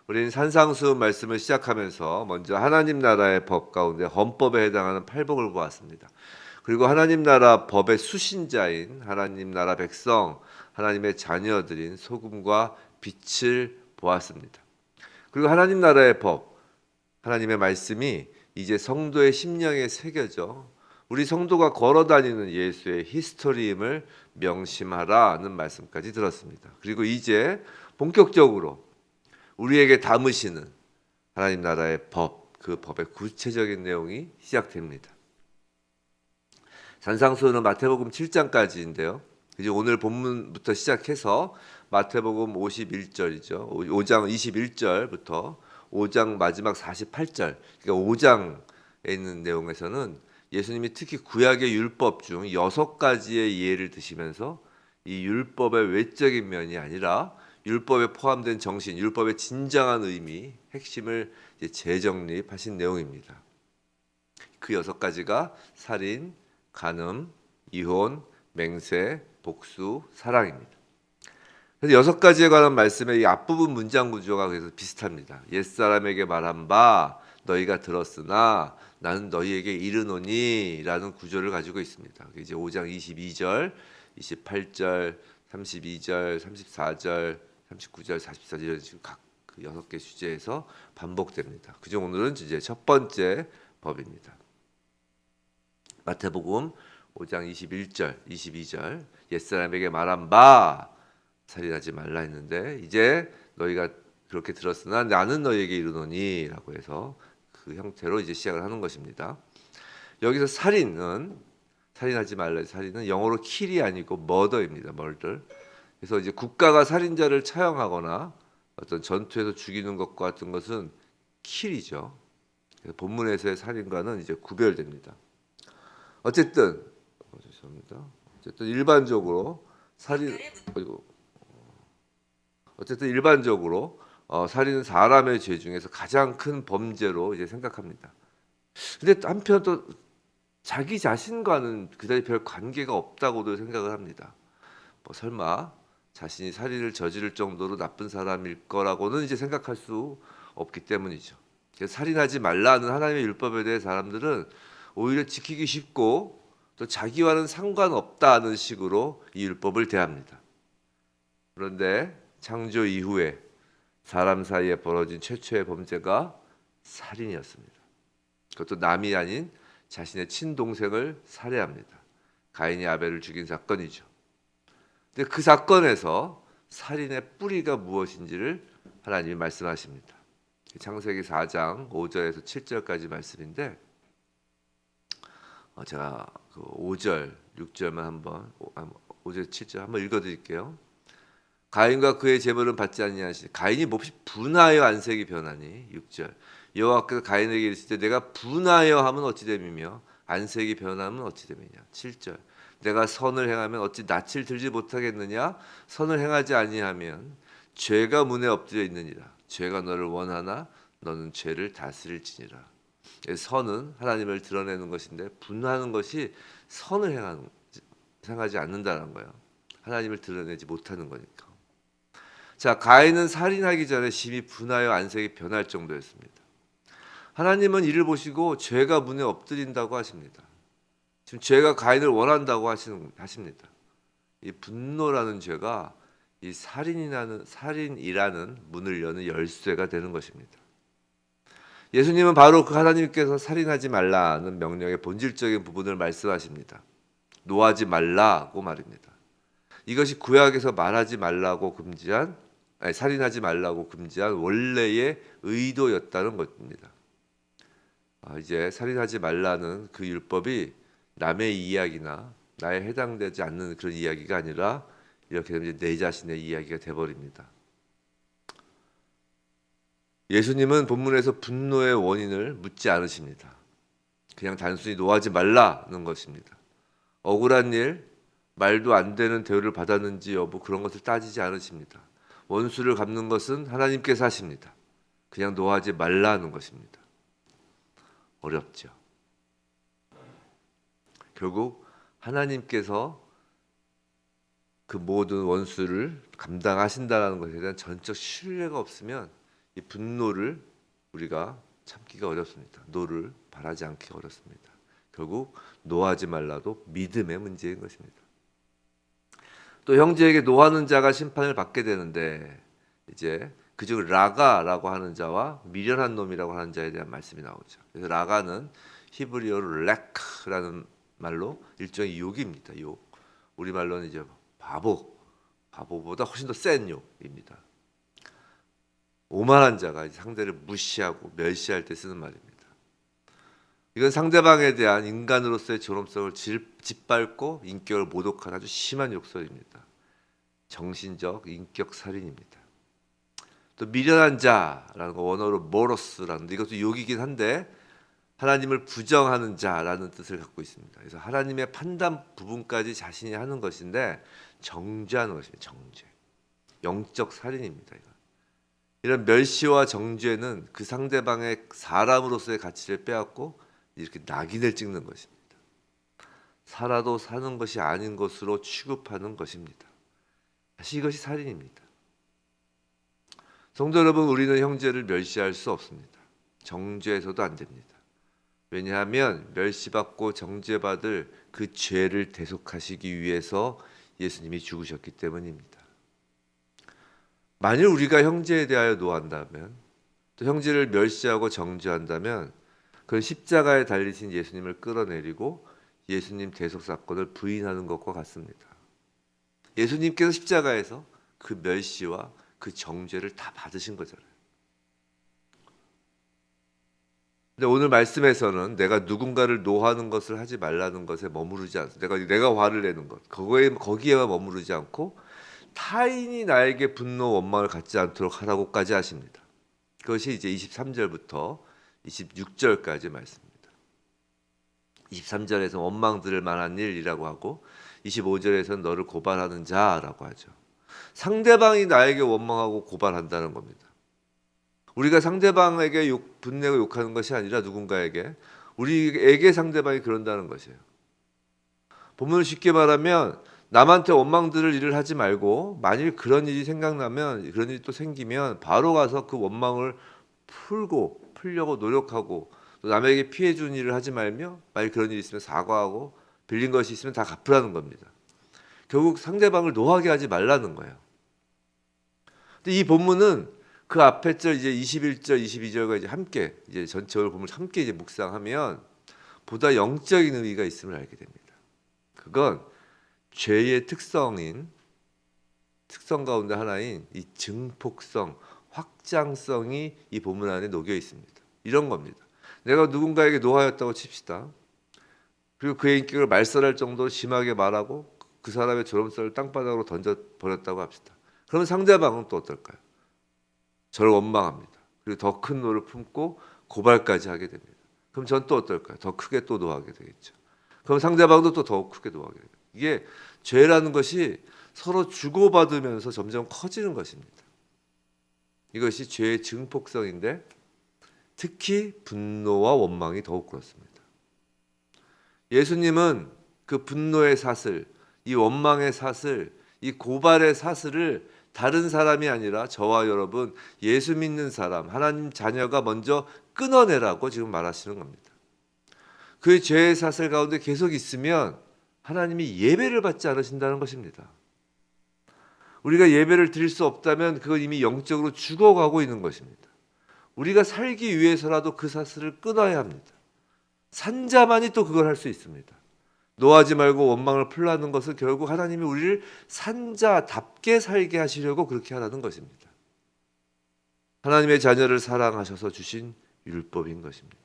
우리는 산상수훈 말씀을 시작하면서 먼저 하나님 나라의 법 가운데 헌법에 해당하는 팔복을 보았습니다. 그리고 하나님 나라 법의 수신자인 하나님 나라 백성, 하나님의 자녀들인 소금과 빛을 보았습니다. 그리고 하나님 나라의 법, 하나님의 말씀이 이제 성도의 심령에 새겨져 우리 성도가 걸어다니는 예수의 히스토리임을 명심하라는 말씀까지 들었습니다. 그리고 이제 본격적으로 우리에게 담으시는 하나님 나라의 법, 그 법의 구체적인 내용이 시작됩니다. 산상수훈은 마태복음 7장까지인데요. 이제 오늘 본문부터 시작해서 마태복음 51절이죠. 5장 21절부터 5장 마지막 48절, 그러니까 5장에 있는 내용에서는 예수님이 특히 구약의 율법 중 6가지의 예를 드시면서 이 율법의 외적인 면이 아니라 율법에 포함된 정신, 율법의 진정한 의미, 핵심을 재정립하신 내용입니다. 그 6가지가 살인, 간음, 이혼, 맹세, 복수, 사랑입니다. 그래서 6가지에 관한 말씀의 이 앞부분 문장 구조가 그래서 비슷합니다. 옛사람에게 말한 바 너희가 들었으나 나는 너희에게 이르노니 라는 구조를 가지고 있습니다. 이제 5장 22절, 28절, 32절, 34절, 39절, 44절 이런 식으로 각그 6개 주제에서 반복됩니다. 그중 오늘은 이제 첫 번째 법입니다. 마태복음 5장 21절, 22절 옛사람에게 말한 바 살인하지 말라 했는데 이제 너희가 그렇게 들었으나 나는 너희에게 이르노니 라고 해서 그 형태로 이제 시작을 하는 것입니다. 여기서 살인하지 말라, 살인은 영어로 kill이 아니고 murder입니다. murder. 그래서 이제 국가가 살인자를 처형하거나 어떤 전투에서 죽이는 것과 같은 것은 kill이죠. 본문에서의 살인과는 이제 구별됩니다. 죄송합니다. 어쨌든 일반적으로 살인 살인은 사람의 죄 중에서 가장 큰 범죄로 이제 생각합니다. 근데 한편 또 자기 자신과는 그다지 별 관계가 없다고도 생각을 합니다. 뭐 설마 자신이 살인을 저지를 정도로 나쁜 사람일 거라고는 이제 생각할 수 없기 때문이죠. 그래서 살인하지 말라는 하나님의 율법에 대해 사람들은 오히려 지키기 쉽고 또 자기와는 상관없다는 식으로 이 율법을 대합니다. 그런데 창조 이후에 사람 사이에 벌어진 최초의 범죄가 살인이었습니다. 그것도 남이 아닌 자신의 친동생을 살해합니다. 가인이 아벨을 죽인 사건이죠. 근데 그 사건에서 살인의 뿌리가 무엇인지를 하나님이 말씀하십니다. 창세기 4장 5절에서 7절까지 말씀인데 제가 그 5절, 6절만 한번 5절, 7절 한번 읽어드릴게요. 가인과 그의 제물은 받지 아니하시니 가인이 몹시 분하여 안색이 변하니 6절 여호와께서 가인에게 이르시되 내가 분하여 하면 어찌 됨이며 안색이 변하면 어찌 됨이냐 7절 내가 선을 행하면 어찌 낯을 들지 못하겠느냐 선을 행하지 아니하면 죄가 문에 엎드려 있느니라 죄가 너를 원하나 너는 죄를 다스릴지니라. 선은 하나님을 드러내는 것인데 분하는 것이 선을 행하지 않는다는 거예요. 하나님을 드러내지 못하는 거니까. 자, 가인은 살인하기 전에 심히 분하여 안색이 변할 정도였습니다. 하나님은 이를 보시고 죄가 문에 엎드린다고 하십니다. 지금 죄가 가인을 원한다고 하십니다. 이 분노라는 죄가 이 살인이라는 문을 여는 열쇠가 되는 것입니다. 예수님은 바로 그 하나님께서 살인하지 말라는 명령의 본질적인 부분을 말씀하십니다. 노하지 말라고 말입니다. 이것이 구약에서 말하지 말라고 살인하지 말라고 금지한 원래의 의도였다는 것입니다. 이제 살인하지 말라는 그 율법이 남의 이야기나 나에 해당되지 않는 그런 이야기가 아니라 이렇게 되면 이제 내 자신의 이야기가 돼버립니다. 예수님은 본문에서 분노의 원인을 묻지 않으십니다. 그냥 단순히 노하지 말라는 것입니다. 억울한 일, 말도 안 되는 대우를 받았는지 여부 그런 것을 따지지 않으십니다. 원수를 갚는 것은 하나님께서 하십니다. 그냥 노하지 말라는 것입니다. 어렵죠. 결국 하나님께서 그 모든 원수를 감당하신다는 것에 대한 전적 신뢰가 없으면 이 분노를 우리가 참기가 어렵습니다. 노를 바라지 않기가 어렵습니다. 결국 노하지 말라도 믿음의 문제인 것입니다. 또 형제에게 노하는 자가 심판을 받게 되는데 이제 그중 라가라고 하는 자와 미련한 놈이라고 하는 자에 대한 말씀이 나오죠. 그래서 라가는 히브리어로 렉라는 말로 일종의 욕입니다. 욕. 우리말로는 이제 바보보다 훨씬 더 센 욕입니다. 오만한 자가 상대를 무시하고 멸시할 때 쓰는 말입니다. 이건 상대방에 대한 인간으로서의 존엄성을 짓밟고 인격을 모독한 아주 심한 욕설입니다. 정신적 인격 살인입니다. 또 미련한 자라는 거 원어로 모로스라는 이것도 욕이긴 한데 하나님을 부정하는 자라는 뜻을 갖고 있습니다. 그래서 하나님의 판단 부분까지 자신이 하는 것인데 정죄하는 것입니다. 정죄. 영적 살인입니다. 이런 멸시와 정죄는 그 상대방의 사람으로서의 가치를 빼앗고 이렇게 낙인을 찍는 것입니다. 살아도 사는 것이 아닌 것으로 취급하는 것입니다. 사실 이것이 살인입니다. 성도 여러분, 우리는 형제를 멸시할 수 없습니다. 정죄해서도 안 됩니다. 왜냐하면 멸시받고 정죄받을 그 죄를 대속하시기 위해서 예수님이 죽으셨기 때문입니다. 만일 우리가 형제에 대하여 노한다면, 또 형제를 멸시하고 정죄한다면 그건 십자가에 달리신 예수님을 끌어내리고 예수님 대속 사건을 부인하는 것과 같습니다. 예수님께서 십자가에서 그 멸시와 그 정죄를 다 받으신 거잖아요. 근데 오늘 말씀에서는 내가 누군가를 노하는 것을 하지 말라는 것에 머무르지 않습니다. 내가 화를 내는 것, 거기에만 머무르지 않고 타인이 나에게 분노, 원망을 갖지 않도록 하라고까지 하십니다. 그것이 이제 23절부터 26절까지 말씀입니다. 23절에서 원망 들을 만한 일이라고 하고 25절에서는 너를 고발하는 자라고 하죠. 상대방이 나에게 원망하고 고발한다는 겁니다. 우리가 상대방에게 분내고 욕하는 것이 아니라 누군가에게, 우리에게 상대방이 그런다는 것이에요. 본문을 쉽게 말하면 남한테 원망 들을 일을 하지 말고 만일 그런 일이 생각나면, 그런 일이 또 생기면 바로 가서 그 원망을 풀려고 노력하고, 또 남에게 피해 준 일을 하지 말며 만일 그런 일이 있으면 사과하고 빌린 것이 있으면 다 갚으라는 겁니다. 결국 상대방을 노하게 하지 말라는 거예요. 근데 이 본문은 그 앞에 절 이제 21절, 22절과 이제 함께 이제 전체를 보면 함께 이제 묵상하면 보다 영적인 의미가 있음을 알게 됩니다. 그건 죄의 특성 가운데 하나인 이 증폭성, 확장성이 이 본문 안에 녹여 있습니다. 이런 겁니다. 내가 누군가에게 노하였다고 칩시다. 그리고 그의 인격을 말살할 정도로 심하게 말하고 그 사람의 존엄성을 땅바닥으로 던져버렸다고 합시다. 그러면 상대방은 또 어떨까요? 저를 원망합니다. 그리고 더 큰 노를 품고 고발까지 하게 됩니다. 그럼 전 또 어떨까요? 더 크게 또 노하게 되겠죠. 그럼 상대방도 또 더 크게 노하게 됩니다. 이게 죄라는 것이 서로 주고받으면서 점점 커지는 것입니다. 이것이 죄의 증폭성인데 특히 분노와 원망이 더욱 그렇습니다. 예수님은 그 분노의 사슬, 이 원망의 사슬, 이 고발의 사슬을 다른 사람이 아니라 저와 여러분, 예수 믿는 사람, 하나님 자녀가 먼저 끊어내라고 지금 말하시는 겁니다. 그 죄의 사슬 가운데 계속 있으면 하나님이 예배를 받지 않으신다는 것입니다. 우리가 예배를 드릴 수 없다면 그건 이미 영적으로 죽어가고 있는 것입니다. 우리가 살기 위해서라도 그 사슬을 끊어야 합니다. 산자만이 또 그걸 할 수 있습니다. 노하지 말고 원망을 풀라는 것은 결국 하나님이 우리를 산자답게 살게 하시려고 그렇게 하라는 것입니다. 하나님의 자녀를 사랑하셔서 주신 율법인 것입니다.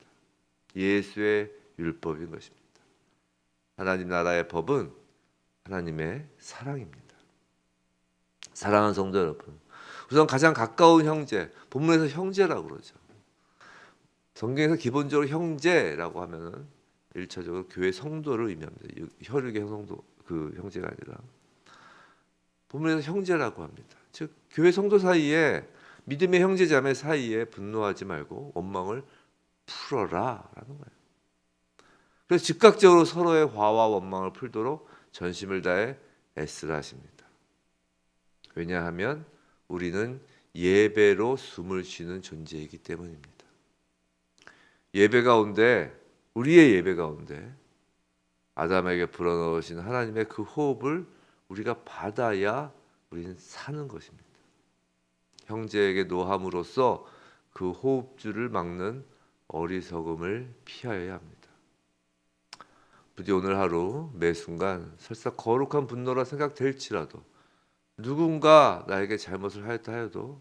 예수의 율법인 것입니다. 하나님 나라의 법은 하나님의 사랑입니다. 사랑하는 성도 여러분, 우선 가장 가까운 형제, 본문에서 형제라고 그러죠. 성경에서 기본적으로 형제라고 하면은 1차적으로 교회 성도를 의미합니다. 혈육의 성도, 그 형제가 아니라 본문에서 형제라고 합니다. 즉 교회 성도 사이에, 믿음의 형제자매 사이에 분노하지 말고 원망을 풀어라라는 거예요. 그래서 즉각적으로 서로의 화와 원망을 풀도록 전심을 다해 애쓰라 하십니다. 왜냐하면 우리는 예배로 숨을 쉬는 존재이기 때문입니다. 예배 가운데, 우리의 예배 가운데 아담에게 불어넣으신 하나님의 그 호흡을 우리가 받아야 우리는 사는 것입니다. 형제에게 노함으로써 그 호흡줄을 막는 어리석음을 피하여야 합니다. 부디 오늘 하루 매 순간 설사 거룩한 분노라 생각될지라도 누군가 나에게 잘못을 하였다 하여도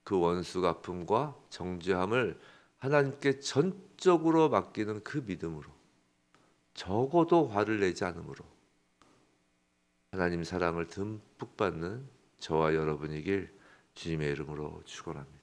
그 원수 갚음과 정죄함을 하나님께 전적으로 맡기는 그 믿음으로, 적어도 화를 내지 않으므로 하나님 사랑을 듬뿍 받는 저와 여러분이길 주님의 이름으로 축원합니다.